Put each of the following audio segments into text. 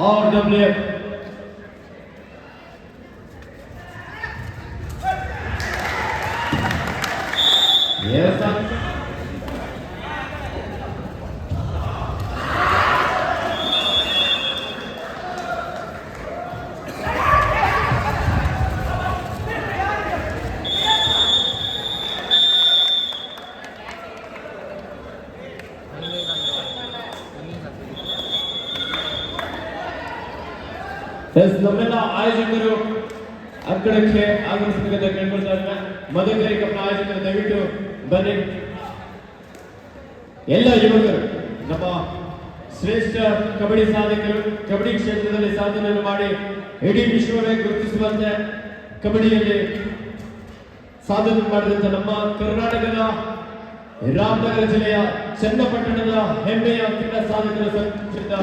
RWF. Yes, sir. ನಮ್ಮೆಲ್ಲ ಆಯೋಜಕರು ಅಕ್ಕಡಕ್ಕೆ ಆಗಮಿಸಬೇಕಂತ ಕೇಳ್ಕೊಳ್ತಾ ಇದ್ದಾರೆ. ಮದಕರಿ ಕಪ್ನ ಆಯೋಜಕರು ದಯವಿಟ್ಟು ಬನ್ನಿ. ಎಲ್ಲ ಯುವಕರು ನಮ್ಮ ಶ್ರೇಷ್ಠ ಕಬಡ್ಡಿ ಸಾಧಕರು, ಕಬಡ್ಡಿ ಕ್ಷೇತ್ರದಲ್ಲಿ ಸಾಧನೆಯನ್ನು ಮಾಡಿ ಇಡೀ ವಿಶ್ವವೇ ಗುರುತಿಸುವಂತೆ ಕಬಡ್ಡಿಯಲ್ಲಿ ಸಾಧನೆ ಮಾಡಿದಂತ ನಮ್ಮ ಕರ್ನಾಟಕದ ರಾಮನಗರ ಜಿಲ್ಲೆಯ ಚನ್ನಪಟ್ಟಣದ ಹೆಮ್ಮೆಯ ಕ್ರೀಡಾ ಸಾಧಕರ ಸಂಘದ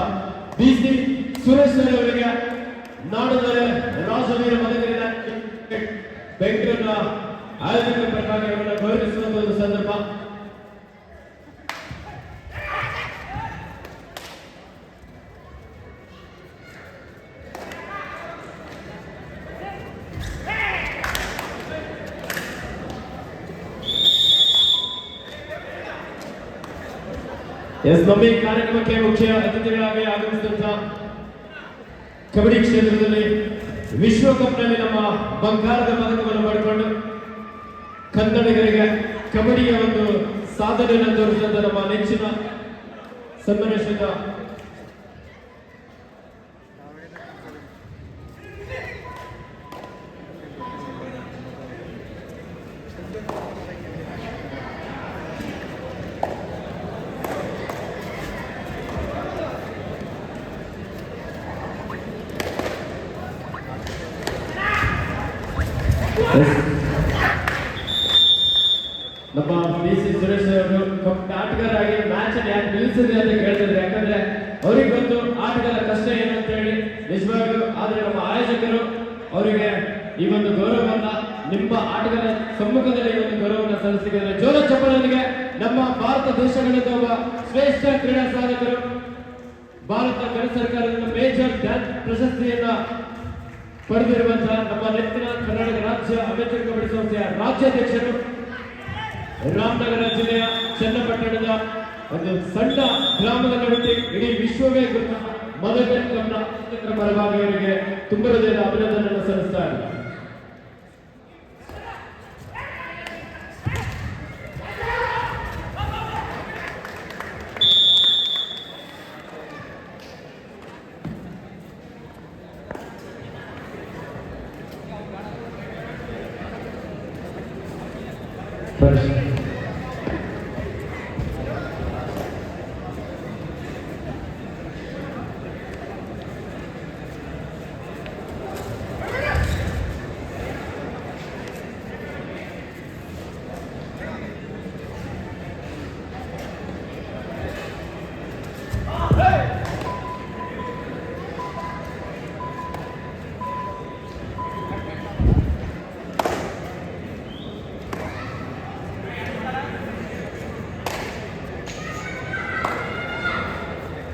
BC ಸುರೇಶ್ ಅವರಿಗೆ ನಾಡದರೆ ರಾಜವೀರ ಮದಕರಿ ಬೆಂಗಳೂರಿನ ಆಯೋಜಕರ ಪರವಾಗಿ ಅವರನ್ನು ಗೌರವಿಸುವಂತ ಒಂದು ಸಂದರ್ಭ. ನಮ್ಮ ಈ ಕಾರ್ಯಕ್ರಮಕ್ಕೆ ಮುಖ್ಯ ಅತಿಥಿಗಳಾಗಿ ಆಗಮಿಸಿದಂತ ಕಬಡ್ಡಿ ಕ್ಷೇತ್ರದಲ್ಲಿ ವಿಶ್ವಕಪ್ನಲ್ಲಿ ನಮ್ಮ ಬಂಗಾರದ ಪದಕವನ್ನು ಮಾಡಿಕೊಂಡು ಕನ್ನಡಿಗರಿಗೆ ಕಬಡ್ಡಿಯ ಒಂದು ಸಾಧನೆಯನ್ನು ತೋರಿಸಿದಂತ ನಮ್ಮ ನೆಚ್ಚಿನ ಸನ್ಮಾನಿಸಿದ ನಮ್ಮ BC ಸುರೇಶ್ ಅವರು ಆಟಗಾರರಾಗಿ ಮ್ಯಾಚ್ ಅನ್ನು ಯಾಕೆ ನಿಲ್ಲಿಸಿದ್ರೆ ಅಂತ ಕೇಳ್ತಿದ್ರೆ, ಯಾಕಂದ್ರೆ ಅವ್ರಿಗೆ ಗೊತ್ತು ಆಟಗಾರ ಕಷ್ಟ ಏನು ಅಂತ ಹೇಳಿ ನಿಜವಾಗ್ಲೂ. ಆದ್ರೆ ನಮ್ಮ ಆಯೋಜಕರು ಅವರಿಗೆ ಈ ಒಂದು ಗೌರವವನ್ನ ನಿಮ್ಮ ಆಟಗಾರ ಸಮ್ಮುಖದಲ್ಲಿ ಈ ಒಂದು ಗೌರವವನ್ನು ಸಲ್ಲಿಸಿದ್ದಾರೆ. ಜೋರ ಚಪ್ಪಲೊಂದಿಗೆ ನಮ್ಮ ಭಾರತ ದೇಶಗಳಿಂದ ಒಬ್ಬ ಶ್ರೇಷ್ಠ ಕ್ರೀಡಾ ಸಾಧಕರು, ಭಾರತ ಕೇಂದ್ರ ಸರ್ಕಾರದಿಂದ ಮೇಜರ್ ಧ್ಯಾನ್ ಪ್ರಶಸ್ತಿಯನ್ನ ಪಡೆದಿರುವಂತಹ ನಮ್ಮ ನೆಚ್ಚಿನ ಕರ್ನಾಟಕ ರಾಜ್ಯ ಅಮೆಚೂರ್ ಕಬಡ್ಡಿ ಸಂಸ್ಥೆಯ ರಾಜ್ಯಾಧ್ಯಕ್ಷರು, ರಾಮನಗರ ಜಿಲ್ಲೆಯ ಚನ್ನಪಟ್ಟಣದ ಒಂದು ಸಣ್ಣ ಗ್ರಾಮದಲ್ಲಿ ಹುಟ್ಟಿ ಇಡೀ ವಿಶ್ವವೇ ಗುರುತ ಮದಕರಿ ಕಪ್ನ ಪರವಾಗಿ ಅವರಿಗೆ ತುಂಬ ಹೃದಯದ ಅಭಿನಂದನೆಯನ್ನು ಸಲ್ಲಿಸ್ತಾ ಇದ್ದಾರೆ.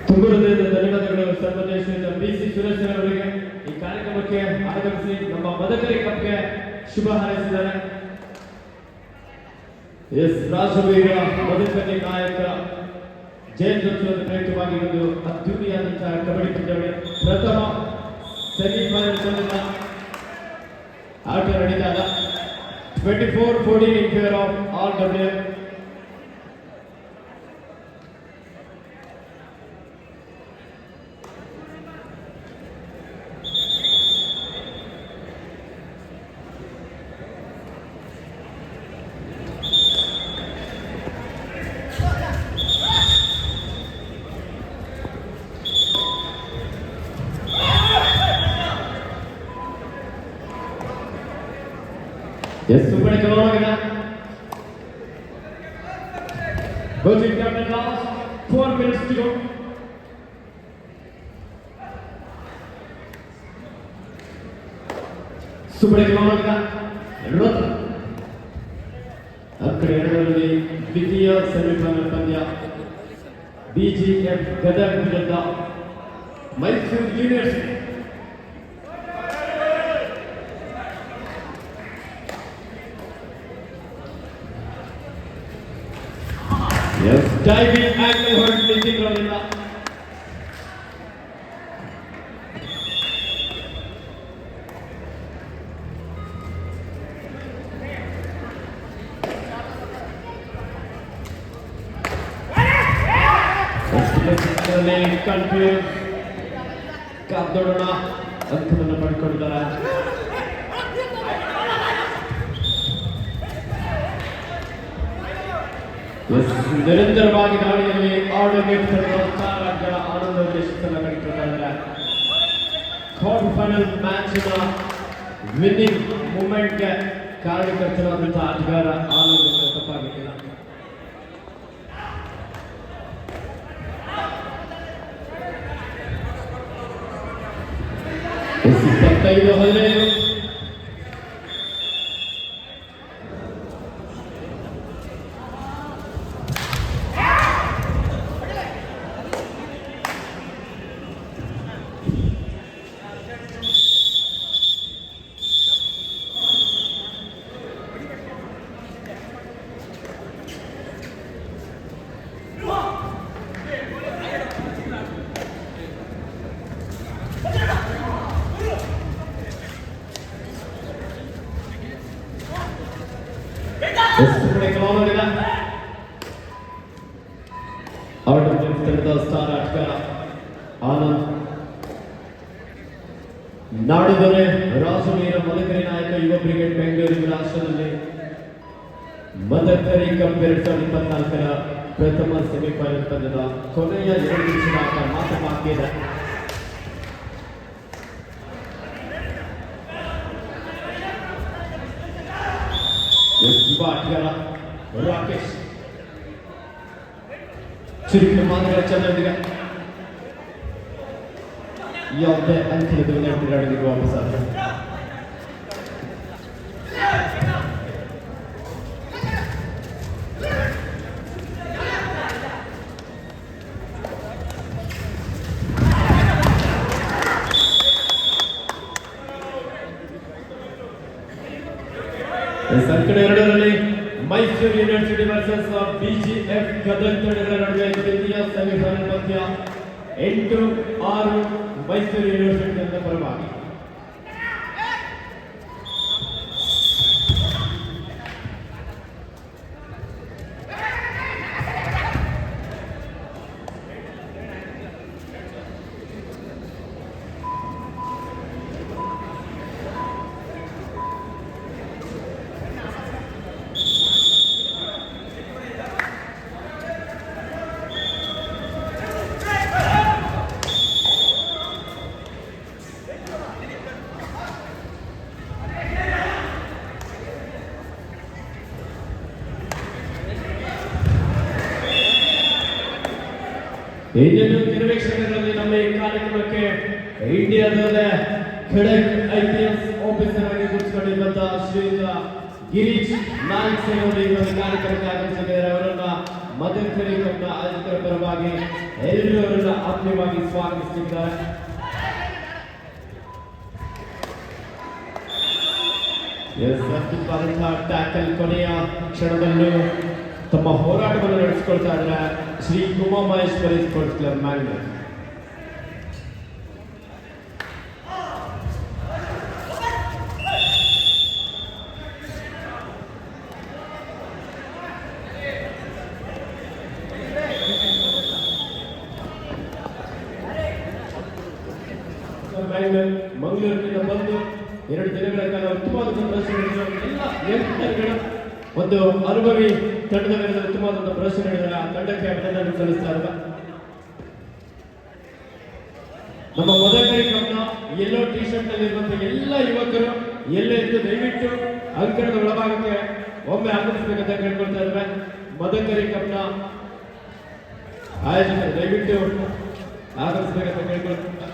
ತುಂಬ ಹೃದಯದ ಧನ್ಯವಾದಗಳು ಸರ್ವದೇಶದಿಂದ BC ಸುರೇಶ್ ಅವರಿಗೆ ಈ ಕಾರ್ಯಕ್ರಮಕ್ಕೆ ಆಗಮಿಸಿ ನಮ್ಮ ಮದಕರಿ ಕಪ್ಗೆ ಶುಭ ಹಾರೈಸಿದ್ದಾರೆ. ರಾಜವೀರ ಮದಕರಿ ನಾಯಕ ಜಯಂತ್ಯೋತ್ಸವದ ಪ್ರಯುಕ್ತವಾಗಿ ಒಂದು ಅದ್ಭುತವಾದಂತಹ ಕಬಡ್ಡಿ ಪಂದ್ಯಾವಳಿ ಪ್ರಥಮ ಸೆಮಿಫೈನಲ್ ಆಟ ನಡೀತಾಗ 24-14 in favor of RWF. Yes, super Kaloragana. Coaching captain last 4 minutes to go. Super Kaloragana. Rota. ಅಕ್ಕಡೆ ಎರಡರಲ್ಲಿ ದ್ವಿತೀಯ ಸೆಮಿಫೈನಲ್ ಪಂದ್ಯ BGF ಗದಗ ವಿರುದ್ಧ ಮೈಸೂರು ಯೂನಿವರ್ಸಿಟಿ. ಡೈವಿಂಗ್ ಆಂಗಲ್ ಹೊರಟು ನಿಂತಿರೋದ್ರಿಂದ ಕನ್ಫ್ಯೂಸ್ ಕಾದೋಡೋಣ ಅಂಕವನ್ನು ಪಡ್ಕೊಂಡಿದ್ದಾರೆ. ನಿರಂತರವಾಗಿ ದಾಳಿಯಲ್ಲಿ ಆಡಳಿತ ರಾಜ್ಯಗಳ ಆನಂದ ಉದ್ದೇಶಿಸಲು ನಡೀತಾ ಇದ್ದಾರೆ. ಕ್ವಾರ್ಟರ್ ಫೈನಲ್ ಮ್ಯಾಚಿನ ವಿನ್ನಿಂಗ್ ಮೂಮೆಂಟ್ಗೆ ಕಾರಣಕರ್ತರಾದಂತಹ ಆಟಗಾರ ಆನಂದ ತಪ್ಪಾಗಿಲ್ಲ. 25-15. ಸ್ಟಾರ್ ಆಟಗಾರ ಆನಂದ್ ನಾಡಿದೊರೆ ರಾಜವೀರ ಮದಕರಿ ನಾಯಕ ಯುವ ಬ್ರಿಗೇಡ್ ಬೆಂಗಳೂರು ರಾಷ್ಟ್ರದಲ್ಲಿ ಮದಕರಿ ಕಪ್ 2024ರ ಪ್ರಥಮ ಸೆಮಿಫೈನಲ್ ಪಂದ್ಯದ ಕೊನೆಯ 2 ನಿಮಿಷದ ಆಟ ಮಾತ್ರ ಬಾಕಿ ಇದೆ. ಯುವ ಆಟಗಾರ ರಾಕೇಶ್ ಚುರುಕಿನ ಮಾದರಿಯ ಚಂದ್ರದಿಗೆ ಯಾವುದೇ ಅಂಕಿತ ನೆರಳಿಗೆ ವಾಪಸ್ ಆದ ಸಂಕಟ 2ರಲ್ಲಿ Mysuru University versus BGF Gadag ತಂಡಗಳ ನಡುವೆ ದ್ವಿತೀಯ ಸೆಮಿಫೈನಲ್ ಪಂದ್ಯ 8-6 ಮೈಸೂರು ಯೂನಿವರ್ಸಿಟಿ ತಂಡದ ಪರವಾಗಿ. ಇನ್ನೇನು ನಿರ್ವೇಕ್ಷಣೆಗಳಲ್ಲಿ ನಮ್ಮ ಈ ಕಾರ್ಯಕ್ರಮಕ್ಕೆ ಇಂಡಿಯಾದಲ್ಲೇ ಖಡಕ್ IPS ಆಫೀಸರ್ ಆಗಿ ಗುರುತಿಸಿಕೊಂಡಿರುವಂತಹ ಶ್ರೀಯುತ ಗಿರೀಶ್ ನಾಯಕ್ ಅವರು ಈ ಒಂದು ಕಾರ್ಯಕ್ರಮಕ್ಕೆ ಆಗಮಿಸಿದ್ದಾರೆ. ಅವರನ್ನ ಮದಕರಿ ಕಪ್ನ ಆಯೋಜಕರ ಪರವಾಗಿ ಎಲ್ಲರೂ ಅವರನ್ನ ಆತ್ಮೀಯವಾಗಿ ಸ್ವಾಗತಿಸುತ್ತಿದ್ದಾರೆ. ಟ್ಯಾಕಲ್ ಕೊನೆಯ ಕ್ಷಣದಲ್ಲೂ ತಮ್ಮ ಹೋರಾಟವನ್ನು ನಡೆಸಿಕೊಳ್ತಾ ಇದ್ದಾರೆ ಶ್ರೀ ಉಮಾಮಹೇಶ್ವರಿ ಸ್ಪೋರ್ಟ್ಸ್ ಕ್ಲಬ್ ಮ್ಯಾಂಗ್ಳೂರ್. ಮಂಗಳೂರಿನಿಂದ ಬಂದು 2 ದಿನಗಳ ಕಾಲ ಉತ್ತಮವಾದ ಪ್ರದರ್ಶನ ಎಲ್ಲ ಯಂತ್ರಗಳು ಒಂದು ಅನುಭವಿ ತಂಡದ ವಿರುದ್ಧ ಉತ್ತಮವಾದ ಪ್ರದರ್ಶನ ನೀಡಿದ ತಂಡಕ್ಕೆ ಅಭಿನಂದನೆ ಸಲ್ಲಿಸ್ತಾ ಇರುವ ನಮ್ಮ ಮದಕರಿ ಕಪ್ನ ಯೆಲ್ಲೋ ಟಿ ಶರ್ಟ್ ನಲ್ಲಿರುವಂತಹ ಎಲ್ಲ ಯುವಕರು ಎಲ್ಲೇ ಇದ್ದು ದಯವಿಟ್ಟು ಅಂಕಣದ ಒಳಭಾಗಕ್ಕೆ ಒಮ್ಮೆ ಆಗಮಿಸಬೇಕಂತ ಕೇಳ್ಕೊಳ್ತಾ ಇದ್ದಾರೆ. ಮದಕರಿ ಕಪ್ನ ಆಯೋಜಕರು ದಯವಿಟ್ಟು ಆಗಮಿಸಬೇಕಂತ ಕೇಳ್ಕೊಳ್ತಾರೆ.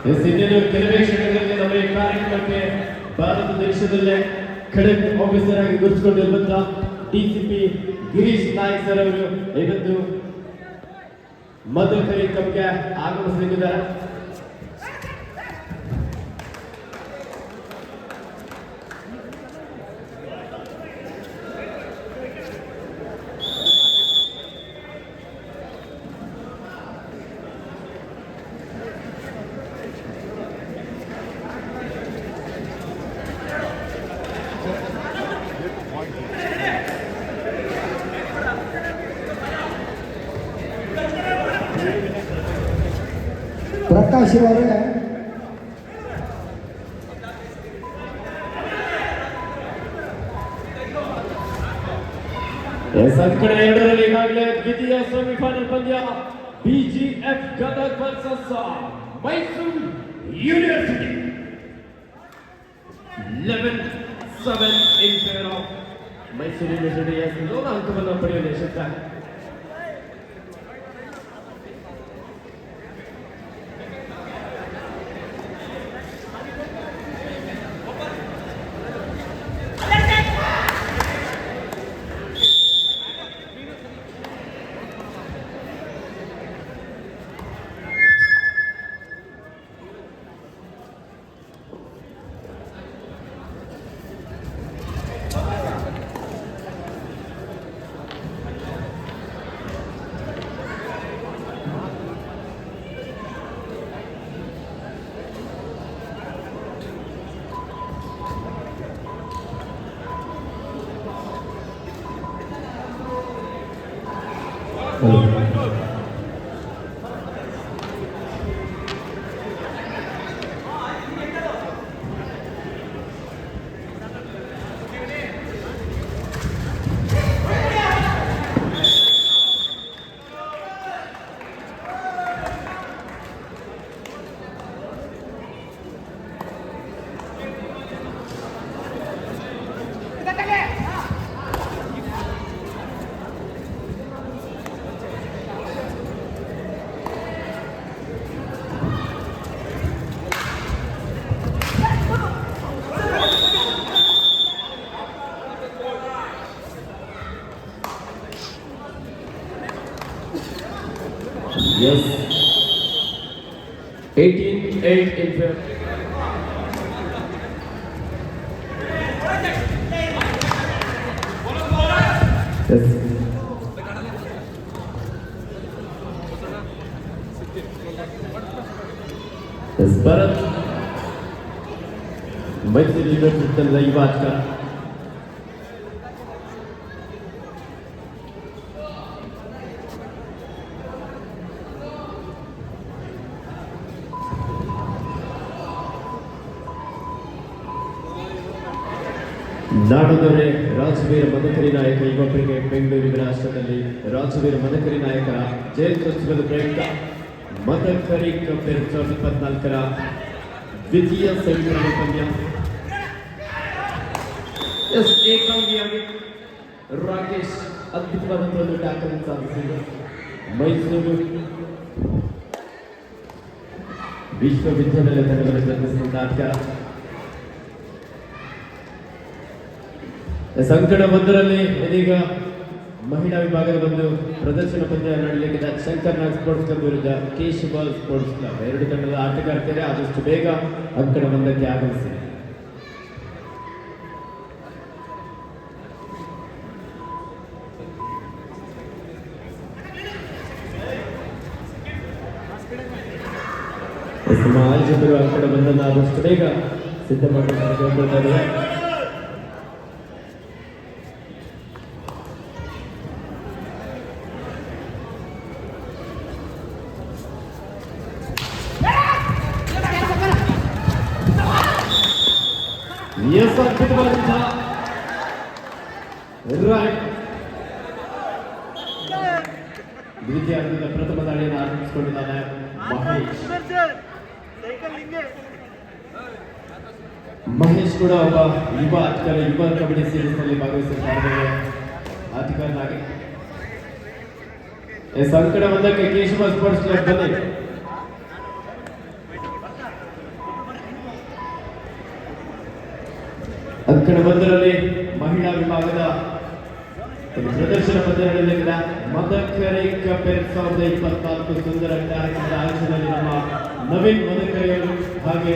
ಇನ್ನೇನು ಕೆಲವೇ ಕ್ಷಣಗಳಲ್ಲಿ ನಮ್ಮ ಈ ಕಾರ್ಯಕ್ರಮಕ್ಕೆ ಭಾರತ ದೇಶದಲ್ಲೇ ಖಡಕ್ ಆಫೀಸರ್ ಆಗಿ ಗುರುತಿಸಿಕೊಂಡಿರುವಂತಹ ಡಿಸಿಪಿ ಗಿರೀಶ್ ನಾಯ್ಕ್ ಸರ್ ಅವರು ಇವತ್ತು ಮದಕರಿ ಕಪ್ಗೆ ಆಗಮಿಸಲಿದ್ದಾರೆ. ಪ್ರಕಾಶ್ ಅವರೇ ಸಂಕಟ ಎರಡರಲ್ಲಿ ಈಗಾಗಲೇ ದ್ವಿತೀಯ ಸೆಮಿಫೈನಲ್ ಪಂದ್ಯ BGF Gadag versus Mysuru University 11-7 in favor of Mysuru University. ಲೋನ ಅಂಕವನ್ನು ಪಡೆಯಲು ಯಶಸ್ಸಾಗಿದೆ. Yes, 18-8 in favor. Yes. Yes, Bharat. Myself University of Ivachka. ನಾಡದೊರೆ ರಾಜವೀರ ಮದಕರಿ ನಾಯಕ ಯುವಕರಿಗೆ ಬೆಂಗಳೂರಿನ ರಾಷ್ಟ್ರದಲ್ಲಿ ರಾಜವೀರ ಮದಕರಿ ನಾಯಕ ಜಯಂತ್ಯೋತ್ಸವದ ಪ್ರಯುಕ್ತ ಮದಕರಿ ಕಪ್ 2024ರ ದ್ವಿತೀಯ ಸೆಮಿಫೈನಲ್ ಪಂದ್ಯ ಏಕಾಂಗಿಯಾಗಿ ರಾಕೇಶ್ ಅದ್ಭುತವಾದಂತಹ ಒಂದು ಟ್ಯಾಕಲ್ ಸಾಧಿಸಿದ ಮೈಸೂರು ವಿಶ್ವವಿದ್ಯಾಲಯ ತಂಡಗಳ ಪ್ರತಿನಿಧಿಸಿದ ಆಟಗಾರ. ಸಂಕಟ ಒಂದರಲ್ಲಿ ಇದೀಗ ಮಹಿಳಾ ವಿಭಾಗದ ಒಂದು ಪ್ರದರ್ಶನ ಪಂದ್ಯ ನಡೆಯಲಿದೆ. ಶಂಕರ್ ನಾಗ್ ಸ್ಪೋರ್ಟ್ಸ್ ಕ್ಲಬ್ ವಿರುದ್ಧ ಕೇಶವಾಲ್ ಸ್ಪೋರ್ಟ್ಸ್ ಕ್ಲಬ್. ಎರಡು ತಂಡದ ಆಟಗಾರ್ತಿಯರೇ ಆದಷ್ಟು ಬೇಗ ಅಂಕಣ ಒಂದಕ್ಕೆ ಆಗಮಿಸಿ. ಆಯೋಜಕರು ಅಂಕಣ ಒಂದನ್ನು ಆದಷ್ಟು ಬೇಗ ಸಿದ್ಧ ಮಾಡಿದ್ದಾರೆ. Yes, ಅದ್ಭುತವಾದಂತಹ ರೈಟ್ ದ್ವಿತೀಯ ಹಂತದ ಪ್ರಥಮ ದಾಳಿಯನ್ನು ಆರಂಭಿಸಿಕೊಂಡಿದ್ದಾನೆ ಮಹೇಶ್ ಕೂಡ ಒಬ್ಬ ಯುವ ಆಟಗಾರ. ಯುವ ಕಬಡ್ಡಿ ಸೀರೀಸ್ನಲ್ಲಿ ಭಾಗವಹಿಸಿದ್ದಾರೆ ಆಟಗಾರನಾಗಿ. ಸಂಕಟ ಒಂದಕ್ಕೆ ಕೇಶವ ಸ್ಪೋರ್ಟ್ಸ್ ಕ್ಲಬ್ ಬನ್ನಿ. ಪ್ರದರ್ಶನ ಪಂದ್ಯಗಳಿಂದ ಮದಕರಿ ಕಪ್ 2024 ಸುಂದರ ಕಾರ್ಯಕ್ರಮದ ಆಯೋಜನೆಯಲ್ಲಿ ನಮ್ಮ ನವೀನ್ ಮದಕರಿಯವರು ಹಾಗೆ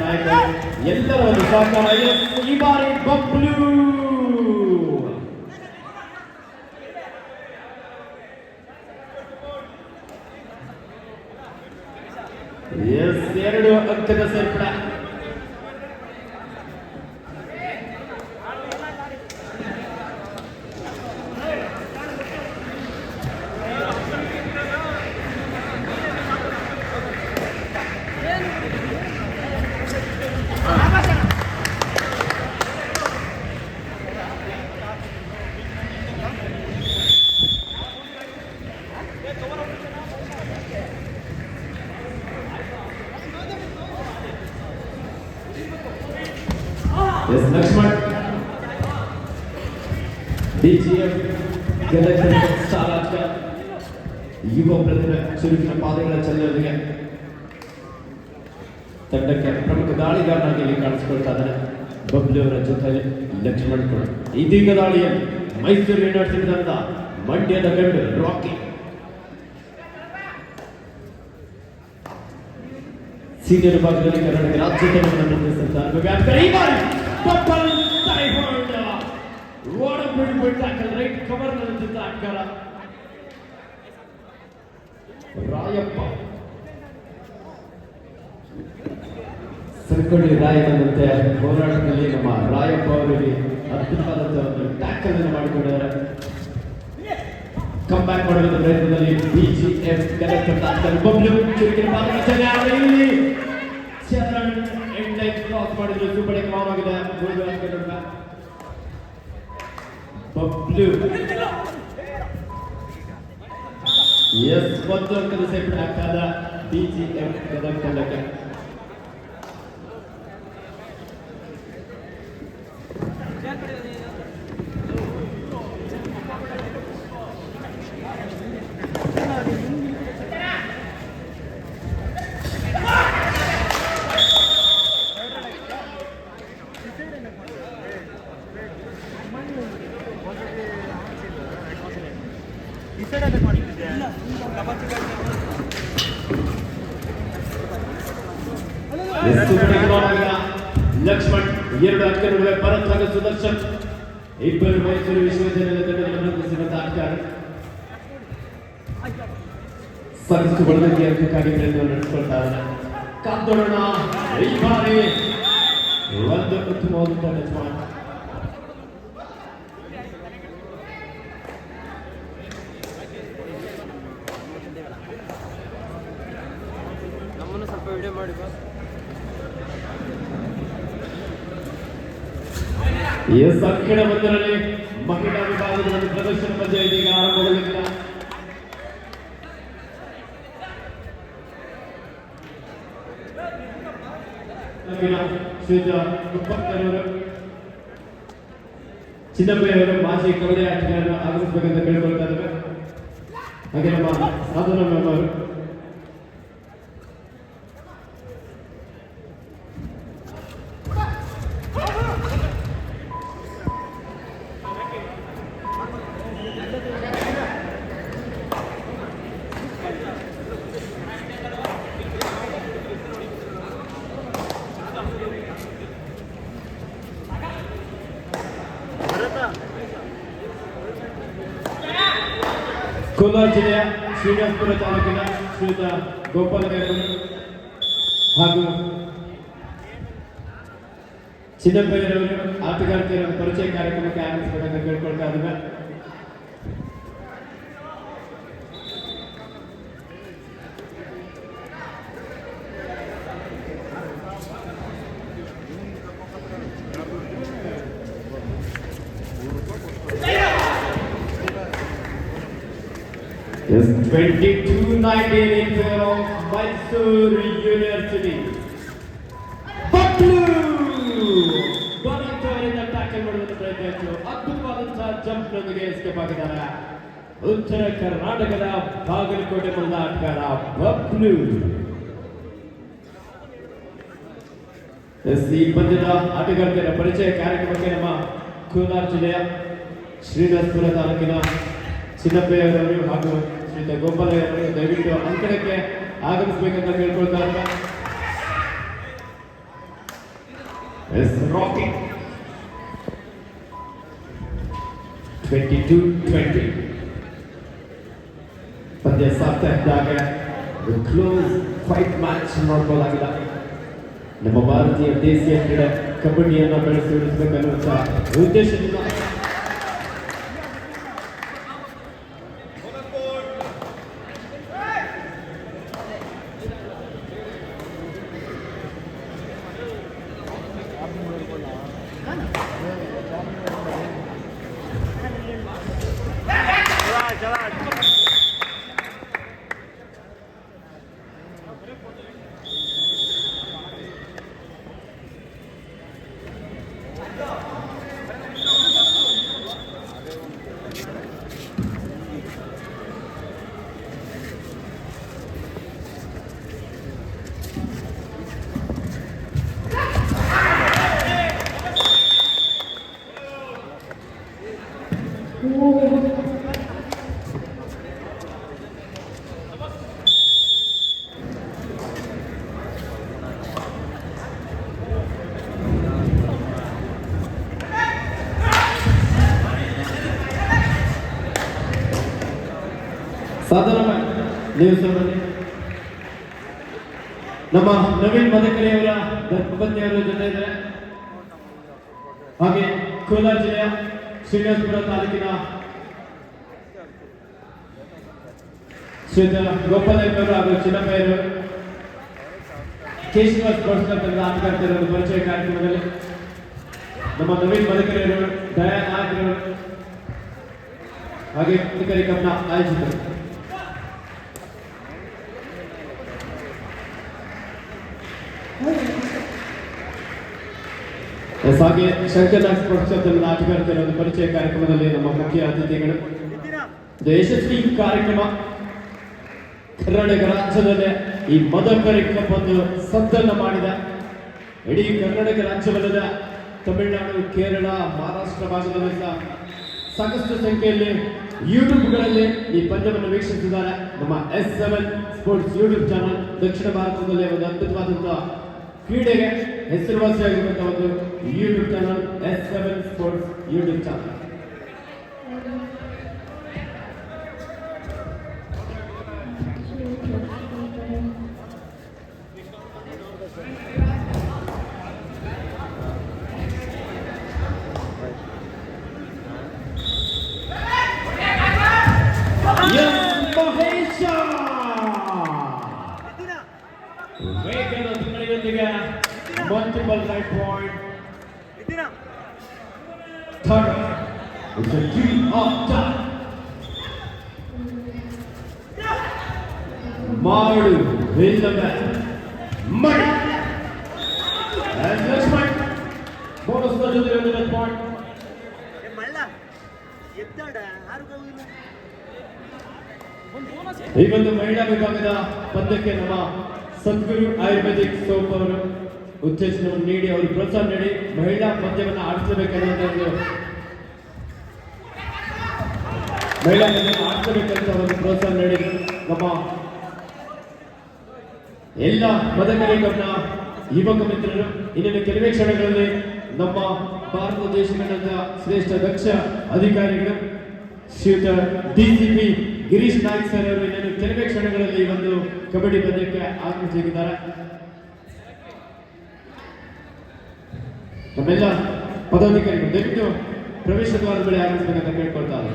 ನಾಯಕ ಎಲ್ಲರ ಒಂದು ಸಹಕಾರ ಈ ಬಾರಿ ಬಬ್ಲು ಎರಡು ಅಂಕದ ಸೇರ್ಪಡೆ. ಲಕ್ಷ್ಮಣ್ ಡಿಜಿಎಫ್ ಯುವ ಪ್ರತಿಭೆ ಚುರುಕಿನ ಪಾದಗಳ ಚಲನೆಯೊಂದಿಗೆ ತಂಡಕ್ಕೆ ಪ್ರಮುಖ ದಾಳಿಗಾರನಾಗಿ ಇಲ್ಲಿ ಕಾಣಿಸಿಕೊಳ್ತಾ ಇದ್ದಾರೆ ಬಬ್ಲು ಅವರ ಜೊತೆ ಲಕ್ಷ್ಮಣ್ ಕೂಡ. ಇದೀಗ ದಾಳಿಯಲ್ಲಿ ಮೈಸೂರು ಯೂನಿವರ್ಸಿಟಿ ತಂಡ ಮಂಡ್ಯದ ಗಂಡು ರಾಕಿ ಸೀನಿಯರ್ ವಿಭಾಗದಲ್ಲಿ ಕರ್ನಾಟಕ ರಾಜ್ಯವನ್ನು ಪ್ರತಿನಿಧಿಸುತ್ತಾರೆ. What a beautiful tackle, right cover ನಲ್ಲಿದ್ದ ಆಟಗಾರ ರಾಯಪ್ಪ. ಸಂಗೊಳ್ಳಿ ರಾಯಣ್ಣನಂತೆ ಹೋರಾಟದಲ್ಲಿ ನಮ್ಮ ರಾಯಪ್ಪ ಅವರಿಗೆ ಅದ್ಭುತವಾದಂತಹ ಒಂದು ಟ್ಯಾಕಲ್ ಅನ್ನು ಮಾಡಿಕೊಂಡಿದ್ದಾರೆ. ಕಮ್ ಬ್ಯಾಕ್ ಮಾಡುವ ಪ್ರಯತ್ನದಲ್ಲಿ ಬಿಜಿಎಫ್ ಕಲೆಕ್ಟರ್ ಬಬ್ಲು ಚುರುಕಿನ ಪಾತ್ರದಲ್ಲಿ ಚರಣ್ ಎಂಡ್ ಲೈನ್ ಕ್ರಾಸ್ ಮಾಡಿದ್ರು. ಸೂಪರ್ ಕ್ಲಾನ್ ಆಗಿದೆ ಬಬ್ಲು. ಎಸ್ ಒಂದು ಅಂಕದ ಸೇರ್ಪಡೆ ಆಗ್ತಾದ ಬಿಜಿಎಫ್ ಗದಗ ತಂಡಕ್ಕೆ. ಲಕ್ಷ್ಮಣ್ ಎರಡು ಅಂಕ ನಡುವೆ ಭರತ್ ಹಾಗೂ ಸುದರ್ಶನ್ ಇಬ್ಬರು ಮೈಸೂರು ವಿಶ್ವವಿದ್ಯಾಲಯದ ತಂಡದಲ್ಲಿ ಪ್ರದರ್ಶಿಸಿದ ಆಟಗಾರ ಸರಸ್ಸು ಬಳಗಕ್ಕೆ ಅಂಕಕ್ಕಾಗಿ ಪ್ರಯತ್ನ ನಡೆಸಿಕೊಳ್ತಾ ಇದ್ದಾರೆ. ಕಾದೋಣ ಈ ಬಾರಿ ಒಂದು ಉತ್ತಮವಾದಂತಹ ಯಜಮಾನ. ನಮ್ಮನ್ನು ಸ್ವಲ್ಪ ವಿಡಿಯೋ ಮಾಡಿ ಸಂಕೀರ್ಣ ಒಂದರಲ್ಲಿ ಮಹಿಳಾ ವಿಭಾಗದ ಒಂದು ಪ್ರದರ್ಶನ ಪಂದ್ಯ ಇದೀಗ ಆರಂಭಗೊಳ್ಳಲಿಲ್ಲ. ಚಿನ್ನಪ್ಪಯ್ಯವರು ಮಾಜಿ ಕಬಡ್ಡಿ ಆಟಗಾರರು ಆಗಮಿಸಬೇಕಂತ ಕೇಳಿಕೊಳ್ತಾ ಇದ್ದಾರೆ. ಹಾಗೆ ನಮ್ಮ ಸಾಧನ ಮೆಂಬರ್ ಕೋಲಾರ ಜಿಲ್ಲೆಯ ಶ್ರೀನಿವಾಸಪುರ ತಾಲೂಕಿನ ಶ್ರೀಯುತ ಗೋಪಾಲ ಹಾಗೂ ಚಿನ್ನಪ್ಪಯ್ಯರವರು ಆಟಗಾರ್ತಿಯರ ಪರಿಚಯ ಕಾರ್ಯಕ್ರಮಕ್ಕೆ ಆಗಮಿಸಬೇಕಂತ ಕೇಳ್ಕೊಳ್ತಾ ಇದ್ದಾರೆ. Yes, 22-19 in favor of Mysore University. ಬಲಂತವರಿಂದ ಟ್ಯಾಕಲ್ ಮಾಡುವಂತ ಪ್ರಯತ್ನ ಇತ್ತು. ಅದ್ಭುತವಾದಂತಹ ಜಂಪ್ ನೊಂದಿಗೆ ಎಸ್ಕೇಪ್ ಆಗಿದ್ದಾರೆ ಉತ್ತರ ಕರ್ನಾಟಕದ ಬಾಗಲಕೋಟೆ ಮೂಲದ ಆಟಗಾರ ಬಬ್ಲು. ಈ ಪಂದ್ಯದ ಆಟಗಾರ್ತಿಯರ ಪರಿಚಯ ಕಾರ್ಯಕ್ರಮಕ್ಕೆ ನಮ್ಮ ಕೋಲಾರ ಜಿಲ್ಲೆಯ ಶ್ರೀನಿವಾಸಪುರ ತಾಲೂಕಿನ ಚಿನ್ನಪ್ಪಯ್ಯವರು ಹಾಗೂ ಶ್ರೀಯುತ ಗೋಪಾಲಯ್ಯವರು ದಯವಿಟ್ಟು ಅಂಕಣಕ್ಕೆ ಆಗಮಿಸಬೇಕಂತ ಕೇಳ್ಕೊಳ್ತಾ ಇದ್ದಾರೆ. It's rocking. 22-20. ಪಂದ್ಯ ಸಾಗ್ತಾ ಇದ್ದಾಗ ಕ್ಲೋಸ್ ಫೈಟ್ ಮ್ಯಾಚ್ ನೋಡ್ಬೋದಾಗಿದೆ. ನಮ್ಮ ಭಾರತೀಯ ದೇಶೀಯ ಕ್ರೀಡೆ ಕಬಡ್ಡಿಯನ್ನು ಬೆಳೆಸಿ ಉಳಿಸಬೇಕನ್ನುವಂಥ ಉದ್ದೇಶದಿಂದ ಸಾಧನ ನೀವು ಸಭೆ ನಮ್ಮ ನವೀನ್ ಮದಕರಿಯವರ ಧರ್ಮಪತ್ನಿಯವರ ಜೊತೆ ಇದ್ದಾರೆ. ಹಾಗೆ ಕೋಲಾರ ಜಿಲ್ಲೆಯ ಶ್ರೀನಿವಾಸಪುರ ತಾಲೂಕಿನ ಶ್ರೀಯುತ ಗೋಪಾಲಯ್ಯವರು ಹಾಗೂ ಚಿನ್ನಪ್ಪಯ್ಯವರು ಕೇಶವ ಸ್ಪೋರ್ಟ್ಸ್ ಕ್ಲಬ್ ಆಟಗಾರ್ತಿರುವ ಪರಿಚಯ ಕಾರ್ಯಕ್ರಮದಲ್ಲಿ ನಮ್ಮ ನವೀನ್ ಮದಕರಿಯವರು ದಯಾ ನಾಯಕರು ಹಾಗೆ ಮದಕರಿ ಕಪ್ನ ಆಯೋಜಿತರು. ಹಾಗೆ ಶಂಕರ್ನಾಗ್ ಸ್ಪೋರ್ಟ್ಸ್ ಕ್ಲಬ್ ಆಟಗಾರ್ತಿರುವ ಪರಿಚಯ ಕಾರ್ಯಕ್ರಮದಲ್ಲಿ ನಮ್ಮ ಮುಖ್ಯ ಅತಿಥಿಗಳು. ಇದು ಯಶಸ್ವಿ ಕಾರ್ಯಕ್ರಮ. ಕರ್ನಾಟಕ ರಾಜ್ಯದಲ್ಲೇ ಈ ಮದಕರಿ ಕಪ್ ಒಂದು ಸದ್ದನ್ನು ಮಾಡಿದ. ಇಡೀ ಕರ್ನಾಟಕ ರಾಜ್ಯವಲ್ಲದ ತಮಿಳುನಾಡು, ಕೇರಳ, ಮಹಾರಾಷ್ಟ್ರ ಭಾಗದಲ್ಲಿ ಸಹ ಸಾಕಷ್ಟು ಸಂಖ್ಯೆಯಲ್ಲಿ ಯೂಟ್ಯೂಬ್ಗಳಲ್ಲಿ ಈ ಪಂದ್ಯವನ್ನು ವೀಕ್ಷಿಸಿದ್ದಾರೆ. ನಮ್ಮ S7 ಸ್ಪೋರ್ಟ್ಸ್ ಯೂಟ್ಯೂಬ್ ಚಾನಲ್ ದಕ್ಷಿಣ ಭಾರತದಲ್ಲಿ ಒಂದು ಅದ್ಭುತವಾದಂತಹ ಕ್ರೀಡೆಗೆ ಹೆಸರುವಾಸಿಯಾಗಿರುವಂತಹ ಒಂದು YouTube channel S7 sports YouTube channel. ವೇಗದ ಧ್ವನಿಯೊಂದಿಗೆ multiple right point. Third, it's a dream of time. Maru win the match. Mari. And next point. Bonus the right point. ಈ ಒಂದು ಮಹಿಳಾ ವಿಭಾಗದ ಪಂದ್ಯಕ್ಕೆ ನಮ್ಮ ಸದ್ಗುರು ಆಯುರ್ವೇದಿಕ್ ಸೋಪ್ ಅವರು ಉತ್ತೇಜನವನ್ನು ನೀಡಿ ಅವರು ಪ್ರೋತ್ಸಾಹ ನೀಡಿ ಮಹಿಳಾ ಪಂದ್ಯವನ್ನು ಆಡಿಸಬೇಕಂತ ಒಂದು ಪ್ರೋತ್ಸಾಹ ನೀಡಿ ನಮ್ಮ ಎಲ್ಲ ಮದಕರಿ ಕಪ್ನ ಯುವಕ ಮಿತ್ರರು ಇನ್ನೊಂದು ಕೆಲವೇ ಕ್ಷಣಗಳಲ್ಲಿ ನಮ್ಮ ಭಾರತ ದೇಶದ ಶ್ರೇಷ್ಠ ದಕ್ಷ ಅಧಿಕಾರಿಗಳು ಶ್ರೀಯುತ DCP ಗಿರೀಶ್ ನಾಯ್ಕ್ ಸರ್ ಅವರು ಇನ್ನೊಂದು ಕೆಲವೇ ಕ್ಷಣಗಳಲ್ಲಿ ಈ ಒಂದು ಕಬಡ್ಡಿ ಪಂದ್ಯಕ್ಕೆ ಆಗಮಿಸಲಿದ್ದಾರೆ. ನಮ್ಮೆಲ್ಲ ಪದಾಧಿಕಾರಿಗಳು ದಯವಿಟ್ಟು ಪ್ರವೇಶ ದ್ವಾರದ ಬಳಿ ಆಗಮಿಸಬೇಕಂತ ಕೇಳ್ಕೊಳ್ತಾರೆ.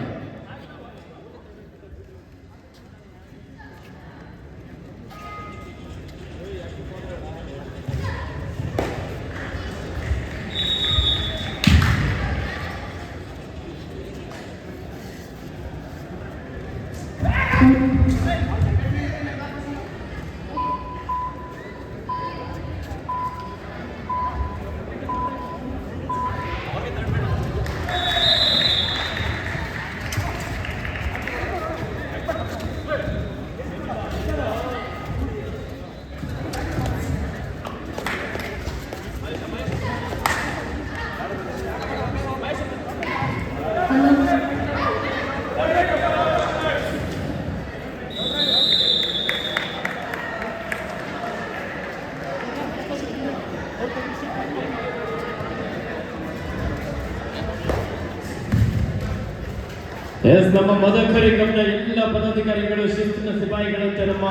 ಎಸ್ ನಮ್ಮ ಮದಕರಿ ಕಪ್ನ ಎಲ್ಲ ಪದಾಧಿಕಾರಿಗಳು ಶಿಸ್ತಿನ ಸಿಪಾಯಿಗಳಂತೆ ನಮ್ಮ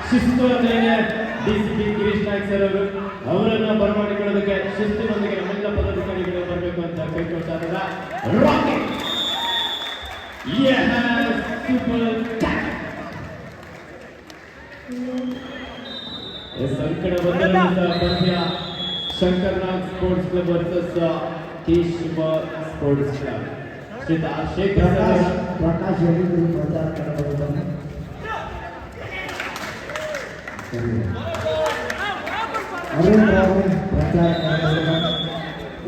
ಶಿಸ್ತು ಅಂದ್ರೆ ಡಿಸಿಪಿ ಗಿರೀಶ್ ನಾಯ್ಕ್ ಸರ್ ಅವರು ಅವರನ್ನ ಬರಮಾಡಿಕೊಳ್ಳೋದಕ್ಕೆ ಶಿಸ್ತಿನೊಂದಿಗೆ ನಮ್ಮೆಲ್ಲ ಪದಾಧಿಕಾರಿಗಳು ಬರಬೇಕು ಅಂತ ಕೈಕೊಳ್ತಾ ಇದ್ದಾರೆ. ರಾಕಿಂಗ್ ಸೂಪರ್ ಎಸ್ ಅಂಕಣ ಒಂದರಿಂದ ಪಂದ್ಯ Shankarnag sports club versus Keshava sports club. Shreetha Shekhar Prakash ಹೇಳಿದ್ರು ಪ್ರಚಾರ ಕರಬಹುದು ಅರುಣ್ ರಾವ್ ಪ್ರಚಾರ ಕರಬಹುದು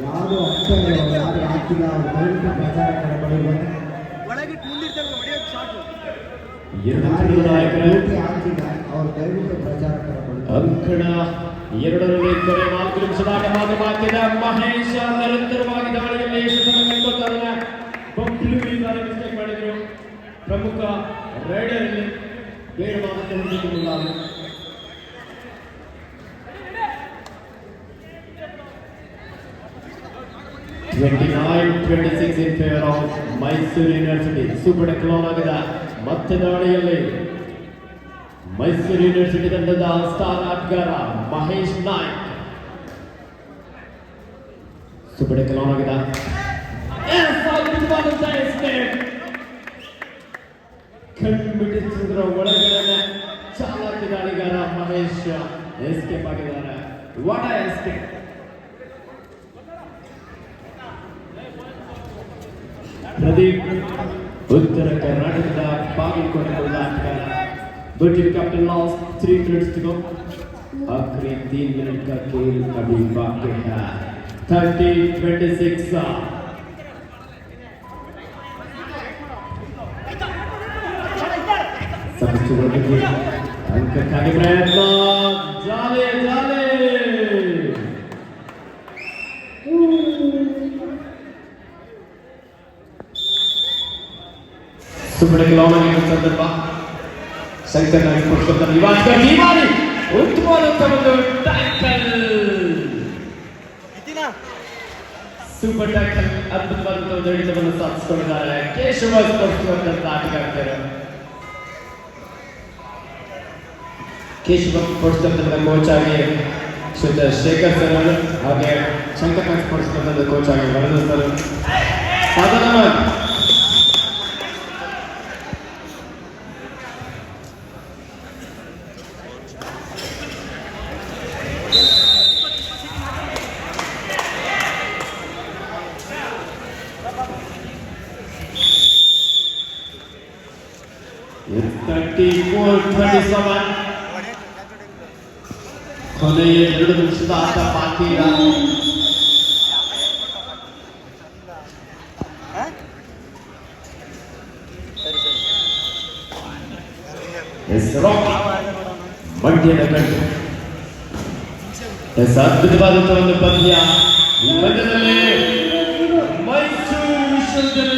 ಯಾವುದು ಅಕ್ಷರಗಳು ಯಾರು ಹಾಕಿಲ್ಲ ಅವ್ರ ದಯವಿಟ್ಟು ಪ್ರಚಾರ ಕರಬಹುದು ಹಾಕಿಲ್ಲ ಅವ್ರ ದಯವಿಟ್ಟು ಪ್ರಚಾರ ಕರಬಹುದು. ಅಂಕಣ ಎರಡರಲ್ಲಿ ಕೊನೆ 4 ನಿಮಿಷದ ಆಟ ಭಾಗವಾಗಿದೆ. ಮಹೇಶ ನಿರಂತರವಾಗಿ ದಾಳಿಯಲ್ಲಿ ಯಶಸ್ಸನ್ನು ಕಂಡುಕೊಳ್ತಾರೆ. ಬೊಂಬ್ಲು ಮಿಸ್ಟೇಕ್ ಮಾಡಿದ್ರು. ಪ್ರಮುಖ ರೈಡರ್ ಅಲ್ಲಿ ಬೇಡವಾದಂತೆ ಹುಡುಕಿಕೊಳ್ಳಲಾಗಿದೆ. (29-26) in favor of ಮೈಸೂರು ಯೂನಿವರ್ಸಿಟಿ. ಸೂಪರ್ ಡೆಕ್ಲಾನ್ ಆಗಿದೆ. ಮತ್ತೆ ದಾಳಿಯಲ್ಲಿ ಮೈಸೂರು ಯೂನಿವರ್ಸಿಟಿ ತಂಡದ ಸ್ಟಾರ್ ಆಟಗಾರ ಮಹೇಶ್ ನಾಯ್ಕ್. ಸೂಪರ್ ಡೆಕ್ಲಾನ್ ಆಗಿದೆ. ಕಣ್ಬಿಟ್ಟಿಸಿದ್ರ ಒಳಗಡೆ ಚಾಲಕಿ ದಾಳಿಗಾರ ಮಹೇಶ್ ಎಸ್ಕೇಪ್ ಆಗಿದ್ದಾರೆ. What a escape! ಪ್ರದೀಪ್ ಉತ್ತರ ಕರ್ನಾಟಕದ ಬಾಗಲಕೋಟೆ ಆಟಗಾರ. British captain lost 3 minutes to go. आखिरी 3 मिनट का खेल अभी बाकी है. 30-26. सबसे अंक खाने प्रयत्न जाले जाले सुपर ಕಿಲೋಮೀಟರ್ के संदर्भ ಶಂಕರ್ ನಾಯ್ಕ್ ಪುರುಷೋತ್ತಮ ನಿವಾಸ್ಕರ್ ಜೀವಾನಿ ಉತ್ತಮವಾದಂತ ಒಂದು ಟ್ಯಾಕಲ್. ಸೂಪರ್ ಟ್ಯಾಕಲ್ ಅದ್ಭುತವಾದಂತ ಒಂದು ಹಿಡಿತವನ್ನು ಸಾಧಿಸಿಕೊಂಡಿದ್ದಾರೆ ಕೇಶವ ಸ್ಪೋರ್ಟ್ಸ್ ಕ್ಲಬ್ ಅಂತ ಆಟಗಾರ್ತಿಯರು. ಕೇಶವ ಸ್ಪೋರ್ಟ್ಸ್ ಕ್ಲಬ್ ಕೋಚ್ ಆಗಿ ಶ್ರೀ ಶೇಖರ್ ಸರ್ ಹಾಗೆ Shankar Naik sports club coach ಆಗಿ ವರದ ಸರ್ ಸಾಧನ. It's 34-27. ಕೊನೆಯ 2 ನಿಮಿಷದ ಆಟ ಬಾಕಿ ಇಲ್ಲ. ಮಂಡ್ಯದ ಗಂಟು ಅದ್ಭುತವಾದಂತಹ ಒಂದು ಪಂದ್ಯ. ಈ ಪಂದ್ಯದಲ್ಲಿ ಮೈಸೂರು ವಿಶ್ವವಿದ್ಯಾಲಯ